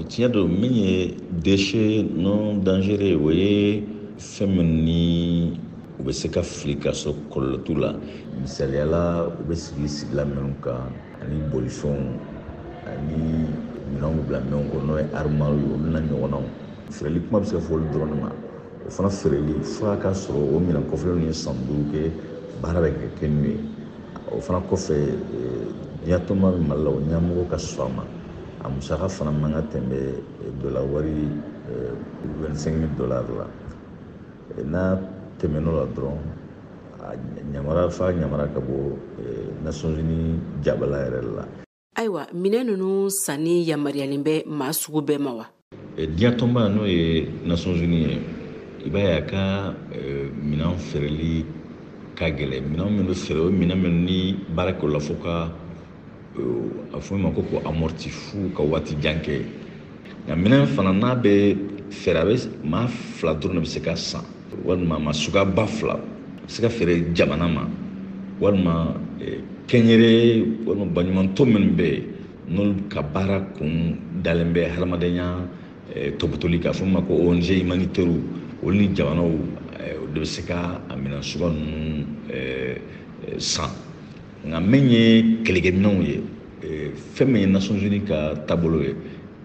tiɲɛ don min ye déchet non dangereux o ye fɛn min ni u bɛ se ka fili ka sɔrɔ kɔlɔlɔ t'u la misaliyala u bɛ sigila minnu kan ani bolifɛnw ani minɛnw bɛ bila minɛnw kɔnɔ n'o ye armoire ye olu n'a ɲɔgɔnnaw feereli kuma bɛ se ka fɔ olu dɔrɔn de ma o fana feereli fo k'a sɔrɔ o minɛn kɔfɛlenw ye san 5 kɛ baara bɛ kɛ n'u ye o fana kɔfɛ diɲɛ tɔnba bɛ Mali la o ɲɛmɔgɔ ka sɔn a ma a musaka fana man ka tɛmɛ dɔla wari $25,000 la n'a tɛmɛn'o la dɔrɔn yamara ka bɔ Nations Unies jabala yɛrɛ la. Ayiwa minɛn ninnu sanni yamaruyalen bɛ maa sugu bɛɛ ma wa? Diɲɛ tɔnba n'o ye Nations Unies ye i b'a ye a ka minɛn feereli ka gɛlɛn minɛn minnu feere o minɛn minnu ni baara kɛ o la fo ka a fɔ ma ko amorti fu ka waati jan kɛ nka minɛn fana n'a bɛ feere a bɛ maa 2 dɔrɔn de bɛ se ka san walima maa suguya ba 2 bɛ se ka feere jamana ma walima kɛnyɛrɛ walima baɲumantɔ minnu bɛ yen n'olu ka baara kun dalen bɛ hadamadenya tɔbɔtɔli k'a fɔ ma ko ONG humanitaires olu ni jamanaw de bɛ se ka a minɛn suguya ninnu san nka min ye kɛlɛkɛminɛnw ye fɛn min ye Nations Unies ka taabolo ye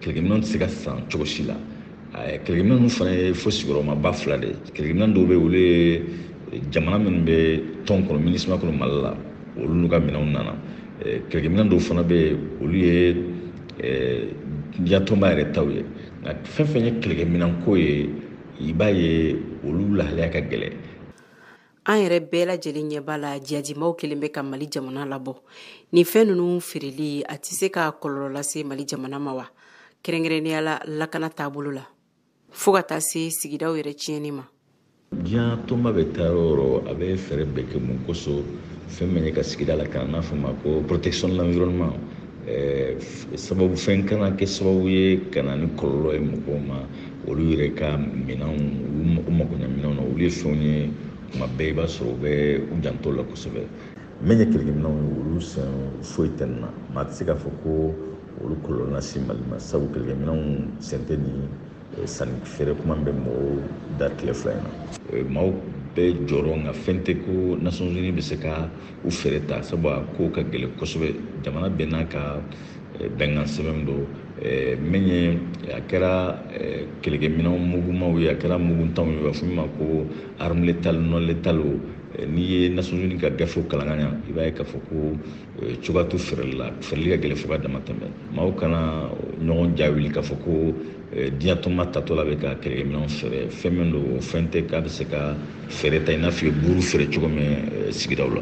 kɛlɛkɛminɛnw tɛ se ka san cogo si la kɛlɛkɛminɛn ninnu fana ye fo sigiyɔrɔma ba 2 de kɛlɛkɛminɛn dɔw bɛ yen olu ye jamana minnu bɛ tɔn kɔnɔ MINUSMA kɔnɔ Mali la olu n'u ka minɛnw nana kɛlɛkɛminɛn dɔw fana bɛ yen olu ye diɲɛ tɔnba yɛrɛ taw ye nka fɛn fɛn ye kɛlɛkɛminɛn ko ye i b'a ye olu lahalaya ka gɛlɛn. An yɛrɛ bɛɛ lajɛlen ɲɛ b'a la jihadimaw kelen bɛ ka Mali jamana labɔ ni fɛn ninnu feereli a tɛ se ka kɔlɔlɔ lase Mali jamana ma wa kɛrɛnkɛrɛnnenya la lakana taabolo la fo ka taa se sigidaw yɛrɛ tiɲɛni ma. Diɲɛ tɔnba bɛ taa yɔrɔ a bɛ fɛɛrɛ bɛɛ kɛ mun kosɔn fɛn min ye ka sigida la kana n'a fɔ ma ko protection de l'environnement sababu fɛn kana kɛ sababu ye ka na ni kɔlɔlɔ ye mɔgɔw ma olu yɛrɛ ka minɛnw u magoɲɛ minɛnw na olu ye fɛnw ye tuma bɛɛ i b'a sɔrɔ u bɛ u janto la kosɛbɛ min ye kɛlɛkɛminɛnw ye olu sɛn foyi tɛ nin na maa tɛ se k'a fɔ ko olu kɔlɔlɔ lase Mali ma sabu kɛlɛkɛminɛnw sɛn tɛ ni sanni feere kuma bɛ mɔgɔw da tile 2 in na maaw bɛɛ jɔrɔ nka fɛn tɛ ko Nations Unies bɛ se ka u feere ta sabu a ko ka gɛlɛn kosɛbɛ jamana bɛɛ n'a ka bɛnkan sɛbɛn don min ye a kɛra kɛlɛkɛminɛnw mugumaw ye a kɛra muguntanw ye a fɔ min ma ko arme létale non létale n'i ye Nations Unies ka gafew kalan ka ɲa i b'a ye k'a fɔ ko cogoya t'u feereli la feereli ka gɛlɛn fo ka dama tɛmɛ maaw kana ɲɔgɔn ja wuli k'a fɔ ko diɲɛ tɔnba tatɔ la bɛ ka kɛlɛkɛminɛnw feere fɛn min don fɛn tɛ k'a bɛ se ka feere ta i n'a fɔ i ye buru feere cogo min sigidaw la.